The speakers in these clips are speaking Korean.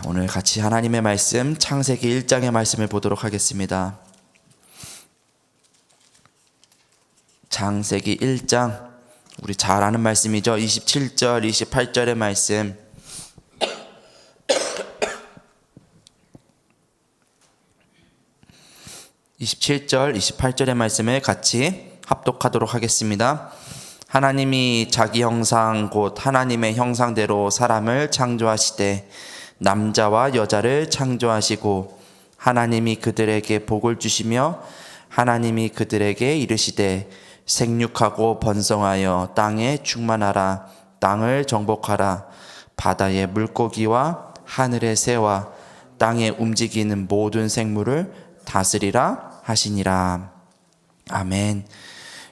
오늘 같이 하나님의 말씀 창세기 1장의 말씀을 보도록 하겠습니다. 창세기 1장, 우리 잘 아는 말씀이죠. 27절, 28절의 말씀. (27절) 28절의 말씀을 같이 합독하도록 하겠습니다. 하나님이 자기 형상 곧 하나님의 형상대로 사람을 창조하시되 남자와 여자를 창조하시고 하나님이 그들에게 복을 주시며 하나님이 그들에게 이르시되 생육하고 번성하여 땅에 충만하라. 땅을 정복하라. 바다의 물고기와 하늘의 새와 땅에 움직이는 모든 생물을 다스리라 하시니라. 아멘.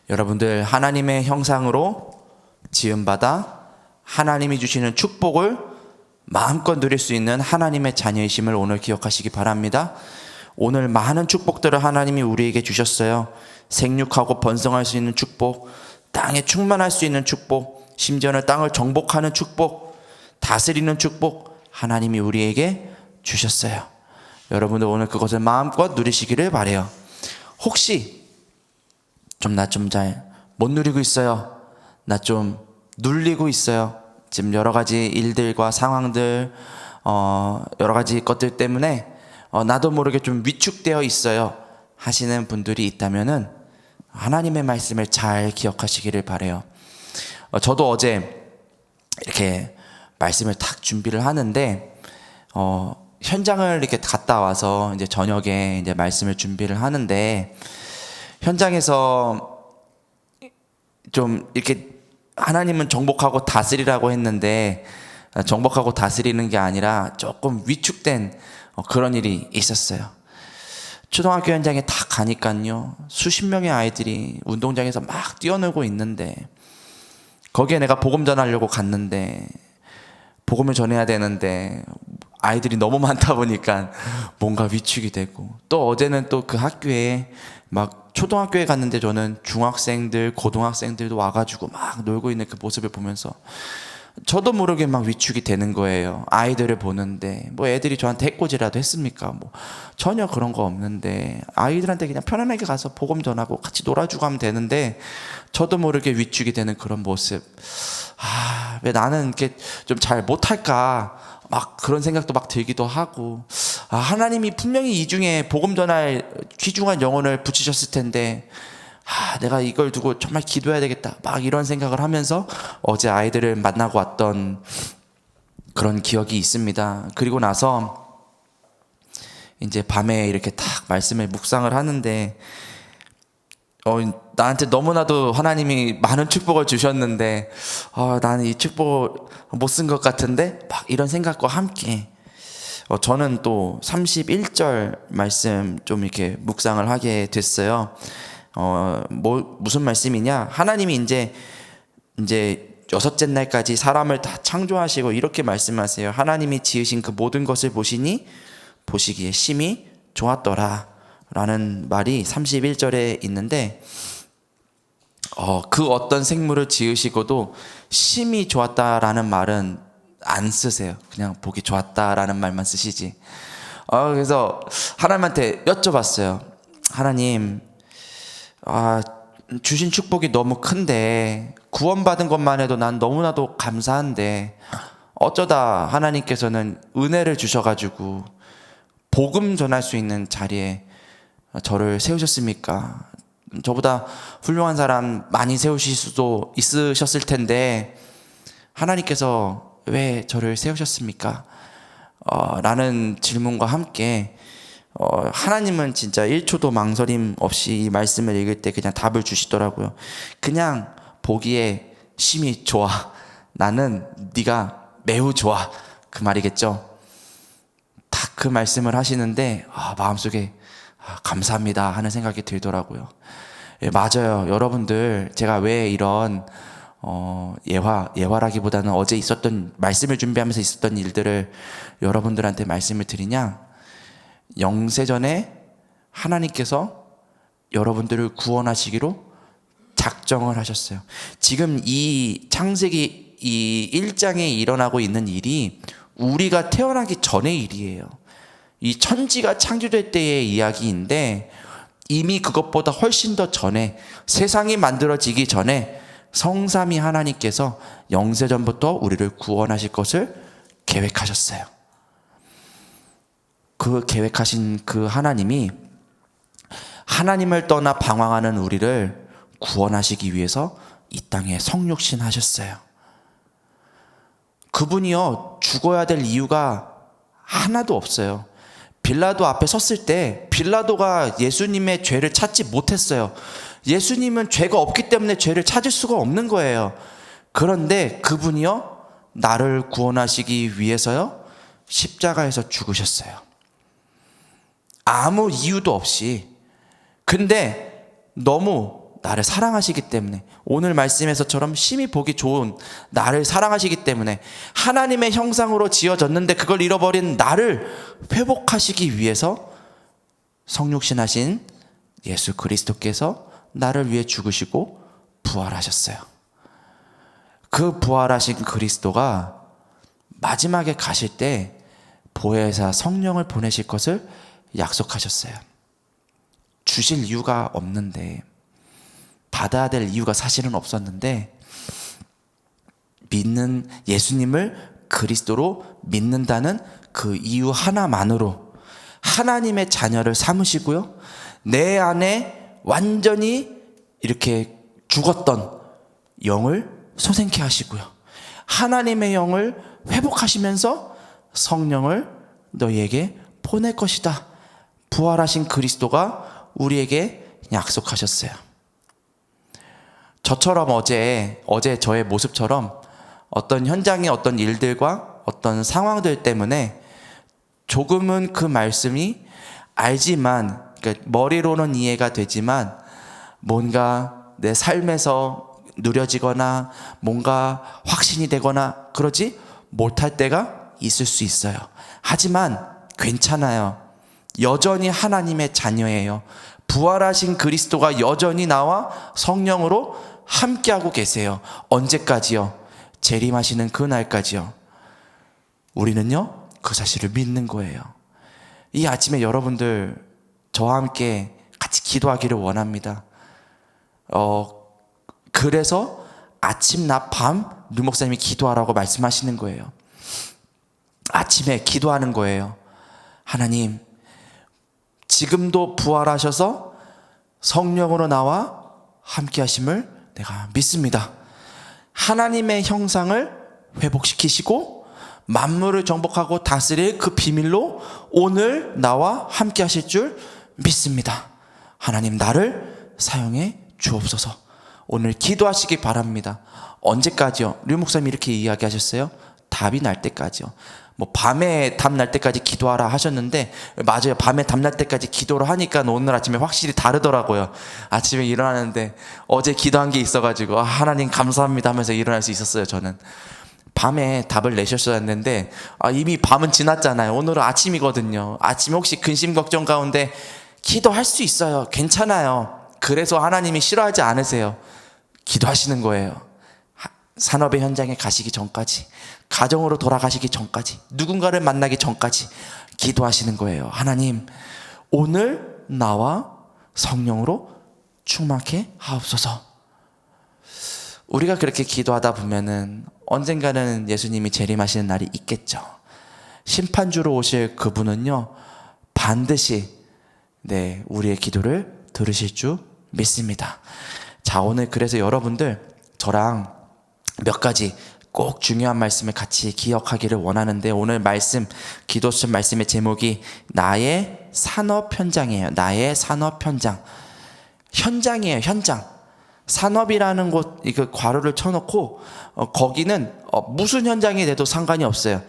여러분들, 하나님의 형상으로 지음받아 하나님이 주시는 축복을 마음껏 누릴 수 있는 하나님의 자녀이심을 오늘 기억하시기 바랍니다. 오늘 많은 축복들을 하나님이 우리에게 주셨어요. 생육하고 번성할 수 있는 축복, 땅에 충만할 수 있는 축복, 심지어는 땅을 정복하는 축복, 다스리는 축복, 하나님이 우리에게 주셨어요. 여러분들 오늘 그것을 마음껏 누리시기를 바라요. 혹시 나 좀 잘 못 누리고 있어요. 나 좀 눌리고 있어요. 지금 여러 가지 일들과 상황들, 여러 가지 것들 때문에 나도 모르게 좀 위축되어 있어요 하시는 분들이 있다면은 하나님의 말씀을 잘 기억하시기를 바라요. 저도 어제 이렇게 말씀을 딱 준비를 하는데 현장을 이렇게 갔다 와서 이제 저녁에 이제 말씀을 준비를 하는데 현장에서 좀 이렇게 하나님은 정복하고 다스리라고 했는데 정복하고 다스리는 게 아니라 조금 위축된 그런 일이 있었어요. 초등학교 현장에 딱 가니까요, 수십 명의 아이들이 운동장에서 막 뛰어놀고 있는데 거기에 내가 복음 전하려고 갔는데 복음을 전해야 되는데 아이들이 너무 많다 보니까 뭔가 위축이 되고, 또 어제는 또 그 학교에 막 초등학교에 갔는데 저는 중학생들, 고등학생들도 와가지고 막 놀고 있는 그 모습을 보면서 저도 모르게 막 위축이 되는 거예요. 아이들을 보는데 뭐 애들이 저한테 해코지라도 했습니까? 뭐 전혀 그런 거 없는데 아이들한테 그냥 편안하게 가서 복음 전하고 같이 놀아주고 하면 되는데 저도 모르게 위축이 되는 그런 모습. 왜 나는 이렇게 좀 잘 못할까? 막 그런 생각도 막 들기도 하고, 하나님이 분명히 이 중에 복음 전할 귀중한 영혼을 붙이셨을 텐데 내가 이걸 두고 정말 기도해야 되겠다, 막 이런 생각을 하면서 어제 아이들을 만나고 왔던 그런 기억이 있습니다. 그리고 나서 이제 밤에 이렇게 딱 말씀을 묵상을 하는데 나한테 너무나도 하나님이 많은 축복을 주셨는데 나는 이 축복을 못 쓴 것 같은데 막 이런 생각과 함께 저는 또 31절 말씀 좀 이렇게 묵상을 하게 됐어요. 무슨 말씀이냐? 하나님이 이제 여섯째 날까지 사람을 다 창조하시고 이렇게 말씀하세요. 하나님이 지으신 그 모든 것을 보시니 보시기에 심히 좋았더라 라는 말이 31절에 있는데 그 어떤 생물을 지으시고도 심히 좋았다라는 말은 안 쓰세요. 그냥 보기 좋았다라는 말만 쓰시지. 그래서 하나님한테 여쭤봤어요. 하나님, 주신 축복이 너무 큰데 구원받은 것만 해도 난 너무나도 감사한데 어쩌다 하나님께서는 은혜를 주셔가지고 복음 전할 수 있는 자리에 저를 세우셨습니까? 저보다 훌륭한 사람 많이 세우실 수도 있으셨을 텐데 하나님께서 왜 저를 세우셨습니까? 라는 질문과 함께 하나님은 진짜 1초도 망설임 없이 이 말씀을 읽을 때 그냥 답을 주시더라고요. 그냥 보기에 심히 좋아. 나는 네가 매우 좋아. 그 말이겠죠. 딱 그 말씀을 하시는데 마음속에 감사합니다 하는 생각이 들더라고요. 맞아요. 여러분들, 제가 왜 이런 예화라기보다는 어제 있었던 말씀을 준비하면서 있었던 일들을 여러분들한테 말씀을 드리냐? 영세전에 하나님께서 여러분들을 구원하시기로 작정을 하셨어요. 지금 이 창세기 이 1장에 일어나고 있는 일이 우리가 태어나기 전의 일이에요. 이 천지가 창조될 때의 이야기인데 이미 그것보다 훨씬 더 전에, 세상이 만들어지기 전에 성삼위 하나님께서 영세전부터 우리를 구원하실 것을 계획하셨어요. 그 계획하신 그 하나님이 하나님을 떠나 방황하는 우리를 구원하시기 위해서 이 땅에 성육신 하셨어요. 그분이요, 죽어야 될 이유가 하나도 없어요. 빌라도 앞에 섰을 때 빌라도가 예수님의 죄를 찾지 못했어요. 예수님은 죄가 없기 때문에 죄를 찾을 수가 없는 거예요. 그런데 그분이요, 나를 구원하시기 위해서요, 십자가에서 죽으셨어요. 아무 이유도 없이. 근데 너무 나를 사랑하시기 때문에, 오늘 말씀에서처럼 심히 보기 좋은 나를 사랑하시기 때문에, 하나님의 형상으로 지어졌는데 그걸 잃어버린 나를 회복하시기 위해서 성육신하신 예수 그리스도께서 나를 위해 죽으시고 부활하셨어요. 그 부활하신 그리스도가 마지막에 가실 때 보혜사 성령을 보내실 것을 약속하셨어요. 주실 이유가 없는데, 받아야 될 이유가 사실은 없었는데, 믿는 예수님을 그리스도로 믿는다는 그 이유 하나만으로 하나님의 자녀를 삼으시고요, 내 안에 완전히 이렇게 죽었던 영을 소생케 하시고요, 하나님의 영을 회복하시면서 성령을 너희에게 보낼 것이다, 부활하신 그리스도가 우리에게 약속하셨어요. 저처럼 어제 저의 모습처럼 어떤 현장의 어떤 일들과 어떤 상황들 때문에 조금은 그 말씀이 알지만, 그러니까 머리로는 이해가 되지만 뭔가 내 삶에서 누려지거나 뭔가 확신이 되거나 그러지 못할 때가 있을 수 있어요. 하지만 괜찮아요. 여전히 하나님의 자녀예요. 부활하신 그리스도가 여전히 나와 성령으로 함께하고 계세요. 언제까지요? 재림하시는 그날까지요. 우리는요, 그 사실을 믿는 거예요. 이 아침에 여러분들 저와 함께 같이 기도하기를 원합니다. 그래서 아침, 낮, 밤 류 목사님이 기도하라고 말씀하시는 거예요. 아침에 기도하는 거예요. 하나님, 지금도 부활하셔서 성령으로 나와 함께 하심을 내가 믿습니다. 하나님의 형상을 회복시키시고 만물을 정복하고 다스릴 그 비밀로 오늘 나와 함께 하실 줄 믿습니다. 하나님, 나를 사용해 주옵소서. 오늘 기도하시기 바랍니다. 언제까지요? 류 목사님이 이렇게 이야기하셨어요. 답이 날 때까지요. 뭐 밤에 답 날 때까지 기도하라 하셨는데, 맞아요. 밤에 답 날 때까지 기도를 하니까 오늘 아침에 확실히 다르더라고요. 아침에 일어나는데 어제 기도한 게 있어가지고 하나님 감사합니다 하면서 일어날 수 있었어요. 저는 밤에 답을 내셨어야 했는데 이미 밤은 지났잖아요. 오늘은 아침이거든요. 아침에 혹시 근심 걱정 가운데 기도할 수 있어요. 괜찮아요. 그래서 하나님이 싫어하지 않으세요. 기도하시는 거예요. 산업의 현장에 가시기 전까지, 가정으로 돌아가시기 전까지, 누군가를 만나기 전까지 기도하시는 거예요. 하나님, 오늘 나와 성령으로 충만케 하옵소서. 우리가 그렇게 기도하다 보면은 언젠가는 예수님이 재림하시는 날이 있겠죠. 심판주로 오실 그분은요, 반드시 우리의 기도를 들으실 줄 믿습니다. 자, 오늘 그래서 여러분들 저랑 몇 가지 꼭 중요한 말씀을 같이 기억하기를 원하는데, 오늘 말씀, 기도수 말씀의 제목이 나의 산업 현장이에요. 나의 산업 현장. 현장이에요. 현장. 산업이라는 곳, 이거 괄호를 쳐놓고 거기는 무슨 현장이 돼도 상관이 없어요.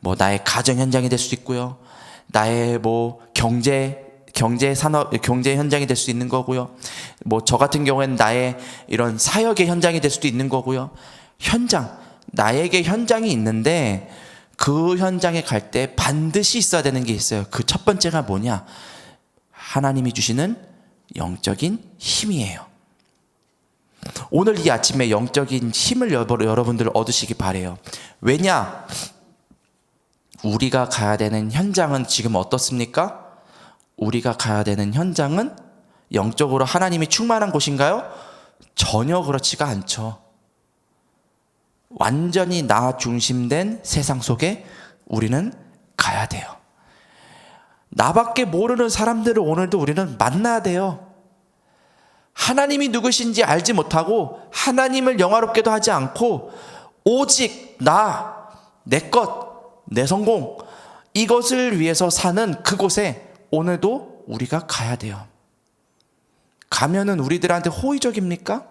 뭐 나의 가정 현장이 될 수도 있고요, 나의 뭐 경제 산업, 경제 현장이 될 수 있는 거고요, 뭐 저 같은 경우에는 나의 이런 사역의 현장이 될 수도 있는 거고요. 현장, 나에게 현장이 있는데 그 현장에 갈 때 반드시 있어야 되는 게 있어요. 그 첫 번째가 뭐냐? 하나님이 주시는 영적인 힘이에요. 오늘 이 아침에 영적인 힘을 여러분들 얻으시기 바래요. 왜냐? 우리가 가야 되는 현장은 지금 어떻습니까? 우리가 가야 되는 현장은 영적으로 하나님이 충만한 곳인가요? 전혀 그렇지가 않죠. 완전히 나 중심된 세상 속에 우리는 가야 돼요. 나밖에 모르는 사람들을 오늘도 우리는 만나야 돼요. 하나님이 누구신지 알지 못하고 하나님을 영화롭게도 하지 않고 오직 나, 내 것, 내 성공 이것을 위해서 사는 그곳에 오늘도 우리가 가야 돼요. 가면은 우리들한테 호의적입니까?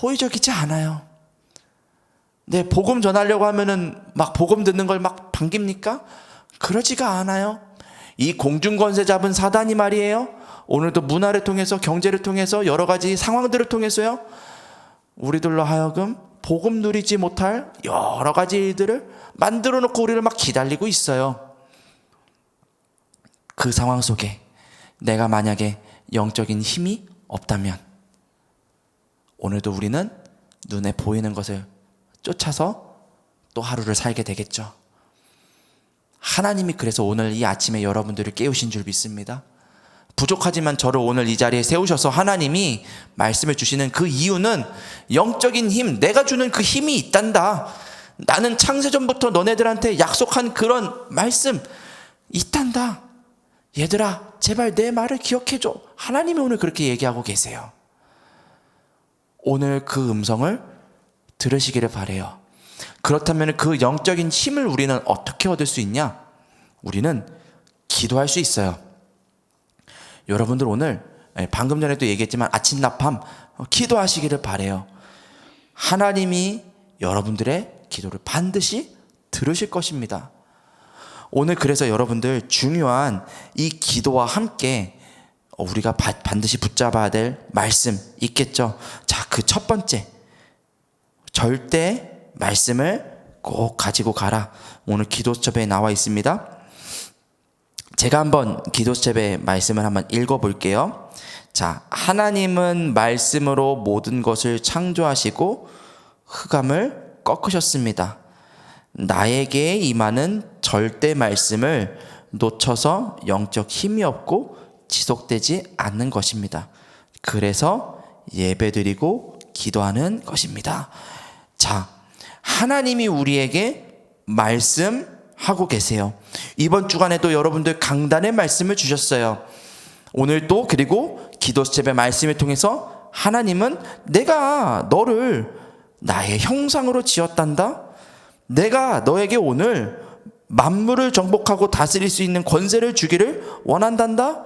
호의적이지 않아요. 네, 복음 전하려고 하면은 막 복음 듣는 걸 막 반깁니까? 그러지가 않아요. 이 공중권세 잡은 사단이 말이에요. 오늘도 문화를 통해서 경제를 통해서 여러 가지 상황들을 통해서요. 우리들로 하여금 복음 누리지 못할 여러 가지 일들을 만들어 놓고 우리를 막 기다리고 있어요. 그 상황 속에 내가 만약에 영적인 힘이 없다면 오늘도 우리는 눈에 보이는 것을 쫓아서 또 하루를 살게 되겠죠. 하나님이 그래서 오늘 이 아침에 여러분들을 깨우신 줄 믿습니다. 부족하지만 저를 오늘 이 자리에 세우셔서 하나님이 말씀을 주시는 그 이유는 영적인 힘, 내가 주는 그 힘이 있단다. 나는 창세전부터 너네들한테 약속한 그런 말씀 있단다. 얘들아, 제발 내 말을 기억해줘. 하나님이 오늘 그렇게 얘기하고 계세요. 오늘 그 음성을 들으시기를 바라요. 그렇다면 그 영적인 힘을 우리는 어떻게 얻을 수 있냐? 우리는 기도할 수 있어요. 여러분들 오늘 방금 전에도 얘기했지만 아침 낮밤 기도하시기를 바라요. 하나님이 여러분들의 기도를 반드시 들으실 것입니다. 오늘 그래서 여러분들 중요한 이 기도와 함께 우리가 반드시 붙잡아야 될 말씀 있겠죠. 자, 그 첫 번째, 절대 말씀을 꼭 가지고 가라. 오늘 기도첩에 나와 있습니다. 제가 한번 기도첩의 말씀을 한번 읽어볼게요. 자, 하나님은 말씀으로 모든 것을 창조하시고 흑암을 꺾으셨습니다. 나에게 임하는 절대 말씀을 놓쳐서 영적 힘이 없고 지속되지 않는 것입니다. 그래서 예배드리고 기도하는 것입니다. 자, 하나님이 우리에게 말씀하고 계세요. 이번 주간에도 여러분들 강단의 말씀을 주셨어요. 오늘 또 그리고 기도첩의 말씀을 통해서 하나님은 내가 너를 나의 형상으로 지었단다. 내가 너에게 오늘 만물을 정복하고 다스릴 수 있는 권세를 주기를 원한단다.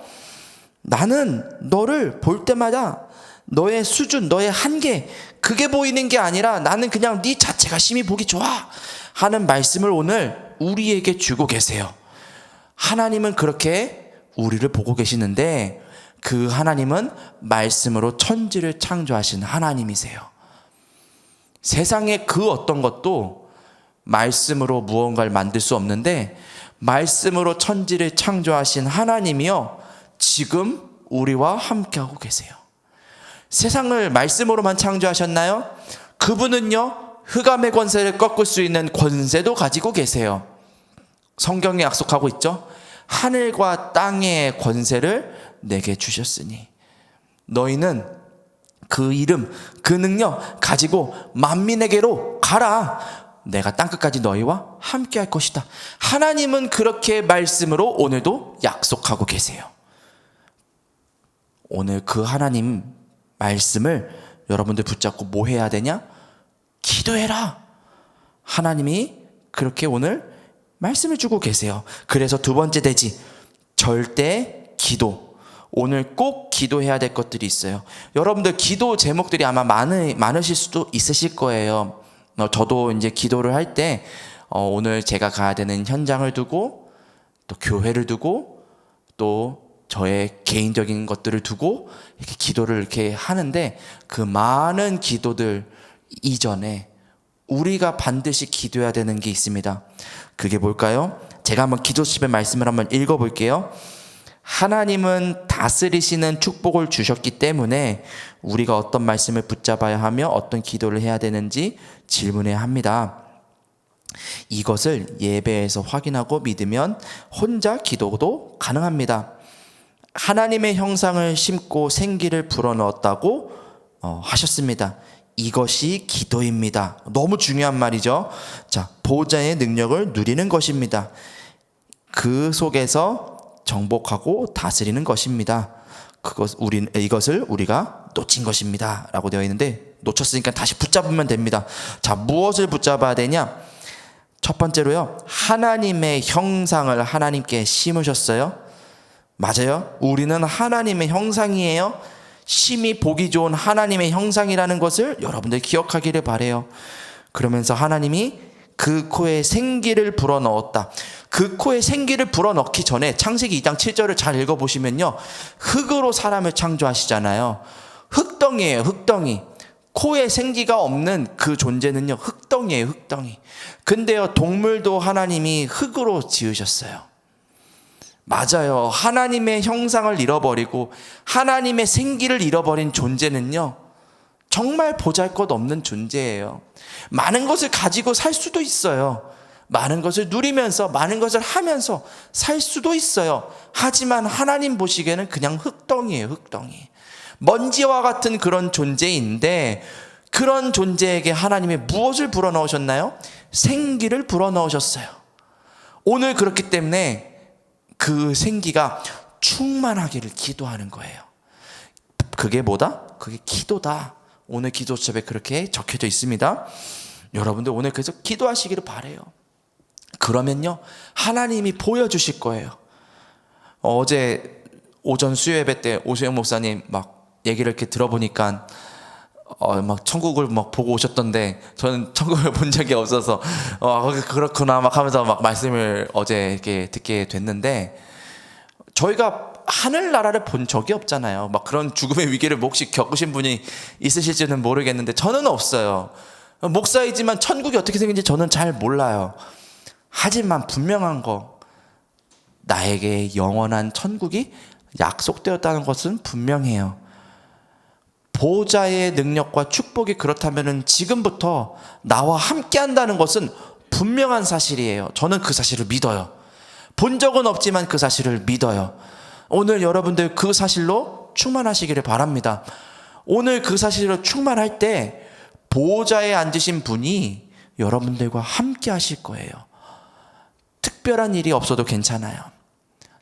나는 너를 볼 때마다 너의 수준, 너의 한계 그게 보이는 게 아니라 나는 그냥 네 자체가 심히 보기 좋아 하는 말씀을 오늘 우리에게 주고 계세요. 하나님은 그렇게 우리를 보고 계시는데 그 하나님은 말씀으로 천지를 창조하신 하나님이세요. 세상에 그 어떤 것도 말씀으로 무언가를 만들 수 없는데 말씀으로 천지를 창조하신 하나님이요 지금 우리와 함께하고 계세요. 세상을 말씀으로만 창조하셨나요? 그분은요 흑암의 권세를 꺾을 수 있는 권세도 가지고 계세요. 성경에 약속하고 있죠. 하늘과 땅의 권세를 내게 주셨으니 너희는 그 이름, 그 능력 가지고 만민에게로 가라. 내가 땅끝까지 너희와 함께 할 것이다. 하나님은 그렇게 말씀으로 오늘도 약속하고 계세요. 오늘 그 하나님 말씀을 여러분들 붙잡고 뭐 해야 되냐? 기도해라. 하나님이 그렇게 오늘 말씀을 주고 계세요. 그래서 두 번째 대지, 절대 기도. 오늘 꼭 기도해야 될 것들이 있어요. 여러분들 기도 제목들이 아마 많으실 수도 있으실 거예요. 저도 이제 기도를 할 때 오늘 제가 가야 되는 현장을 두고 또 교회를 두고 또 저의 개인적인 것들을 두고 이렇게 기도를 이렇게 하는데 그 많은 기도들 이전에 우리가 반드시 기도해야 되는 게 있습니다. 그게 뭘까요? 제가 한번 기도집의 말씀을 한번 읽어볼게요. 하나님은 다스리시는 축복을 주셨기 때문에 우리가 어떤 말씀을 붙잡아야 하며 어떤 기도를 해야 되는지 질문해야 합니다. 이것을 예배에서 확인하고 믿으면 혼자 기도도 가능합니다. 하나님의 형상을 심고 생기를 불어넣었다고 하셨습니다. 이것이 기도입니다. 너무 중요한 말이죠. 자, 보호자의 능력을 누리는 것입니다. 그 속에서 정복하고 다스리는 것입니다. 이것을 우리가 놓친 것입니다. 라고 되어 있는데, 놓쳤으니까 다시 붙잡으면 됩니다. 자, 무엇을 붙잡아야 되냐? 첫 번째로요, 하나님의 형상을 하나님께 심으셨어요. 맞아요. 우리는 하나님의 형상이에요. 심히 보기 좋은 하나님의 형상이라는 것을 여러분들 기억하기를 바라요. 그러면서 하나님이 그 코에 생기를 불어넣었다. 그 코에 생기를 불어넣기 전에 창세기 2장 7절을 잘 읽어보시면요, 흙으로 사람을 창조하시잖아요. 흙덩이에요. 흙덩이. 코에 생기가 없는 그 존재는요, 흙덩이에요. 흙덩이. 근데요, 동물도 하나님이 흙으로 지으셨어요. 맞아요. 하나님의 형상을 잃어버리고 하나님의 생기를 잃어버린 존재는요, 정말 보잘것없는 존재예요. 많은 것을 가지고 살 수도 있어요. 많은 것을 누리면서 많은 것을 하면서 살 수도 있어요. 하지만 하나님 보시기에는 그냥 흙덩이에요. 흙덩이. 먼지와 같은 그런 존재인데, 그런 존재에게 하나님이 무엇을 불어넣으셨나요? 생기를 불어넣으셨어요. 오늘 그렇기 때문에 그 생기가 충만하기를 기도하는 거예요. 그게 뭐다? 그게 기도다. 오늘 기도첩에 그렇게 적혀져 있습니다. 여러분들 오늘 그래서 기도하시기를 바라요. 그러면요, 하나님이 보여주실 거예요. 어제 오전 수요예배 때 오수영 목사님 막 얘기를 이렇게 들어보니까 막 천국을 막 보고 오셨던데, 저는 천국을 본 적이 없어서 그렇구나 막 하면서 막 말씀을 어제 이렇게 듣게 됐는데, 저희가 하늘나라를 본 적이 없잖아요. 막 그런 죽음의 위기를 혹시 겪으신 분이 있으실지는 모르겠는데 저는 없어요. 목사이지만 천국이 어떻게 생긴지 저는 잘 몰라요. 하지만 분명한 거, 나에게 영원한 천국이 약속되었다는 것은 분명해요. 보호자의 능력과 축복이 그렇다면 지금부터 나와 함께 한다는 것은 분명한 사실이에요. 저는 그 사실을 믿어요. 본 적은 없지만 그 사실을 믿어요. 오늘 여러분들 그 사실로 충만하시기를 바랍니다. 오늘 그 사실로 충만할 때 보호자에 앉으신 분이 여러분들과 함께 하실 거예요. 특별한 일이 없어도 괜찮아요.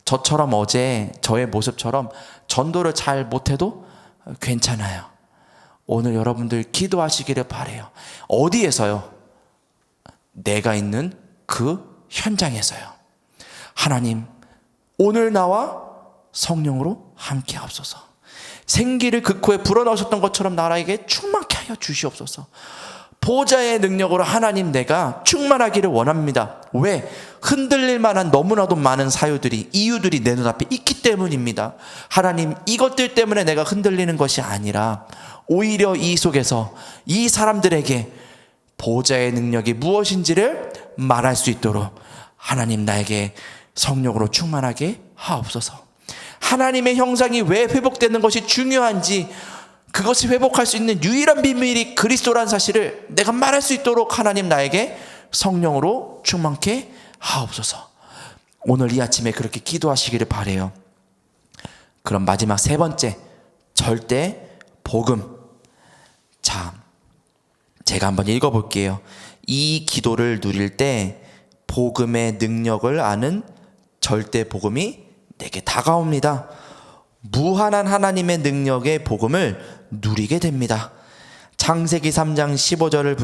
저처럼 어제 저의 모습처럼 전도를 잘 못해도 괜찮아요. 오늘 여러분들 기도하시기를 바라요. 어디에서요? 내가 있는 그 현장에서요. 하나님, 오늘 나와 성령으로 함께 하옵소서. 생기를 그 코에 불어넣으셨던 것처럼 나라에게 충만케 하여 주시옵소서. 보호자의 능력으로 하나님, 내가 충만하기를 원합니다. 왜? 흔들릴 만한 너무나도 많은 이유들이 내 눈앞에 있기 때문입니다. 하나님, 이것들 때문에 내가 흔들리는 것이 아니라 오히려 이 속에서 이 사람들에게 보호자의 능력이 무엇인지를 말할 수 있도록 하나님, 나에게 성령으로 충만하게 하옵소서. 하나님의 형상이 왜 회복되는 것이 중요한지, 그것을 회복할 수 있는 유일한 비밀이 그리스도라는 사실을 내가 말할 수 있도록 하나님, 나에게 성령으로 충만케 하옵소서. 오늘 이 아침에 그렇게 기도하시기를 바라요. 그럼 마지막 세 번째, 절대 복음. 자, 제가 한번 읽어볼게요. 이 기도를 누릴 때 복음의 능력을 아는 절대 복음이 내게 다가옵니다. 무한한 하나님의 능력의 복음을 누리게 됩니다. 창세기 3장 15절을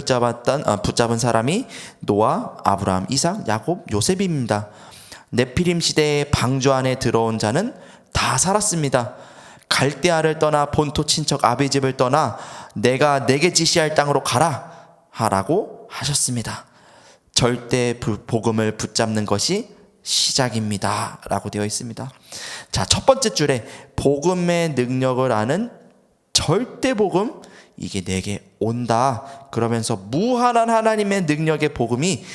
붙잡은 사람이 노아, 아브라함, 이삭, 야곱, 요셉입니다. 네피림 시대의 방주 안에 들어온 자는 다 살았습니다. 갈대아를 떠나 본토 친척 아비집을 떠나 내가 내게 지시할 땅으로 가라 하라고 하셨습니다. 절대 복음을 붙잡는 것이 시작입니다 라고 되어 있습니다. 자, 첫 번째 줄에 복음의 능력을 아는 절대 복음, 이게 내게 온다 그러면서 무한한 하나님의 능력의 복음이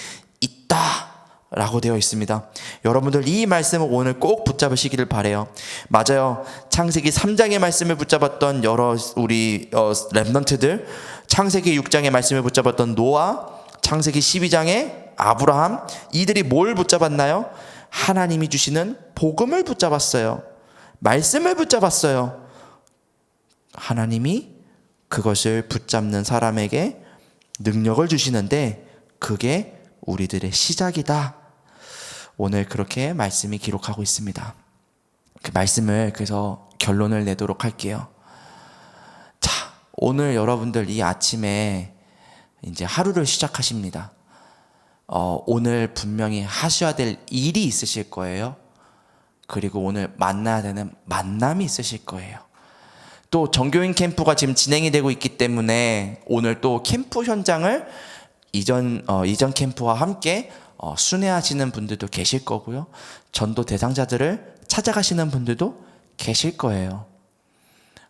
있다 라고 되어 있습니다. 여러분들 이 말씀을 오늘 꼭 붙잡으시기를 바라요. 맞아요. 창세기 3장의 말씀을 붙잡았던 여러 우리 렘넌트들, 창세기 6장의 말씀을 붙잡았던 노아, 창세기 12장의 아브라함, 이들이 뭘 붙잡았나요? 하나님이 주시는 복음을 붙잡았어요. 말씀을 붙잡았어요. 하나님이 그것을 붙잡는 사람에게 능력을 주시는데 그게 우리들의 시작이다. 오늘 그렇게 말씀이 기록하고 있습니다. 그 말씀을 그래서 결론을 내도록 할게요. 자, 오늘 여러분들 이 아침에 이제 하루를 시작하십니다. 오늘 분명히 하셔야 될 일이 있으실 거예요. 그리고 오늘 만나야 되는 만남이 있으실 거예요. 또 정교인 캠프가 지금 진행이 되고 있기 때문에 오늘 또 캠프 현장을 이전 캠프와 함께 순회하시는 분들도 계실 거고요. 전도 대상자들을 찾아가시는 분들도 계실 거예요.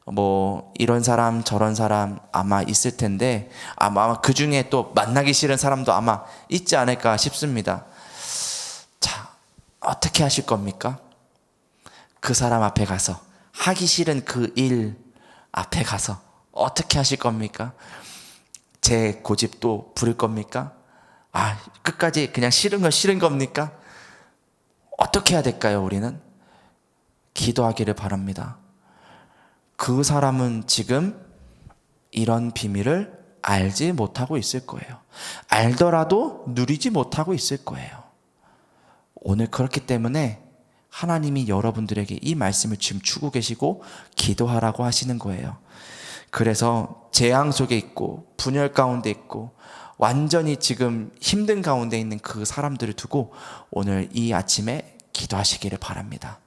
뭐 이런 사람 저런 사람 아마 있을 텐데 아마 그 중에 또 만나기 싫은 사람도 아마 있지 않을까 싶습니다. 자, 어떻게 하실 겁니까? 그 사람 앞에 가서 하기 싫은 그 일 앞에 가서 어떻게 하실 겁니까? 제 고집 또 부릴 겁니까? 끝까지 그냥 싫은 건 싫은 겁니까? 어떻게 해야 될까요? 우리는 기도하기를 바랍니다. 그 사람은 지금 이런 비밀을 알지 못하고 있을 거예요. 알더라도 누리지 못하고 있을 거예요. 오늘 그렇기 때문에 하나님이 여러분들에게 이 말씀을 지금 주고 계시고 기도하라고 하시는 거예요. 그래서 재앙 속에 있고 분열 가운데 있고 완전히 지금 힘든 가운데 있는 그 사람들을 두고 오늘 이 아침에 기도하시기를 바랍니다.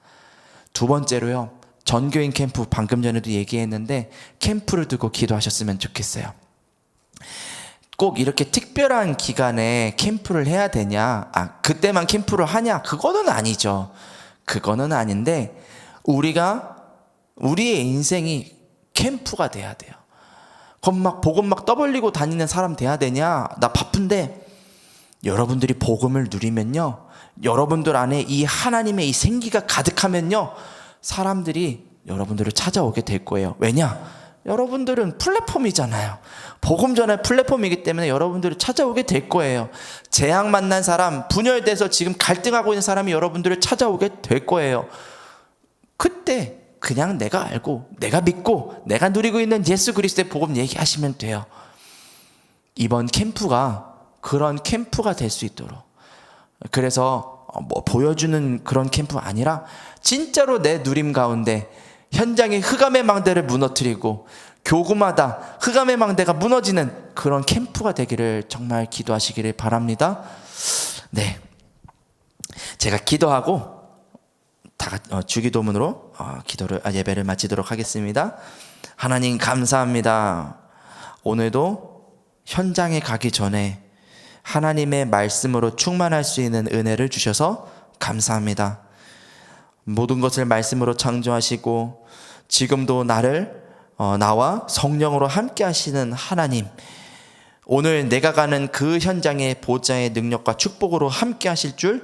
두 번째로요, 전교인 캠프 방금 전에도 얘기했는데 캠프를 두고 기도하셨으면 좋겠어요. 꼭 이렇게 특별한 기간에 캠프를 해야 되냐, 그때만 캠프를 하냐, 그거는 아니죠. 그거는 아닌데 우리의 인생이 캠프가 돼야 돼요. 그럼 복음 떠벌리고 다니는 사람 돼야 되냐? 나 바쁜데. 여러분들이 복음을 누리면요, 여러분들 안에 이 하나님의 이 생기가 가득하면요, 사람들이 여러분들을 찾아오게 될 거예요. 왜냐? 여러분들은 플랫폼이잖아요. 복음 전할 플랫폼이기 때문에 여러분들을 찾아오게 될 거예요. 재앙 만난 사람, 분열돼서 지금 갈등하고 있는 사람이 여러분들을 찾아오게 될 거예요. 그때 그냥 내가 알고 내가 믿고 내가 누리고 있는 예수 그리스도의 복음 얘기하시면 돼요. 이번 캠프가 그런 캠프가 될 수 있도록, 그래서 보여주는 그런 캠프 아니라 진짜로 내 누림 가운데 현장의 흑암의 망대를 무너뜨리고 교구마다 흑암의 망대가 무너지는 그런 캠프가 되기를 정말 기도하시기를 바랍니다. 네, 제가 기도하고 주기도문으로 예배를 마치도록 하겠습니다. 하나님 감사합니다. 오늘도 현장에 가기 전에 하나님의 말씀으로 충만할 수 있는 은혜를 주셔서 감사합니다. 모든 것을 말씀으로 창조하시고 지금도 나와 성령으로 함께 하시는 하나님, 오늘 내가 가는 그 현장의 보좌의 능력과 축복으로 함께 하실 줄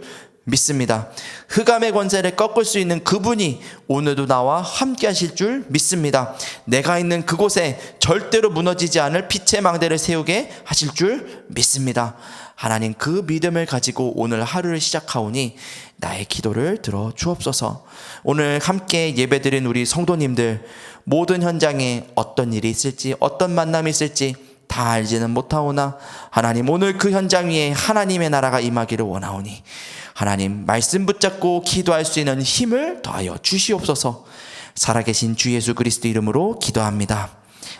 믿습니다. 흑암의 권세를 꺾을 수 있는 그분이 오늘도 나와 함께 하실 줄 믿습니다. 내가 있는 그곳에 절대로 무너지지 않을 빛의 망대를 세우게 하실 줄 믿습니다. 하나님, 그 믿음을 가지고 오늘 하루를 시작하오니 나의 기도를 들어 주옵소서. 오늘 함께 예배드린 우리 성도님들, 모든 현장에 어떤 일이 있을지 어떤 만남이 있을지 다 알지는 못하오나 하나님, 오늘 그 현장 위에 하나님의 나라가 임하기를 원하오니 하나님, 말씀 붙잡고 기도할 수 있는 힘을 더하여 주시옵소서. 살아계신 주 예수 그리스도 이름으로 기도합니다.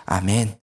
아멘.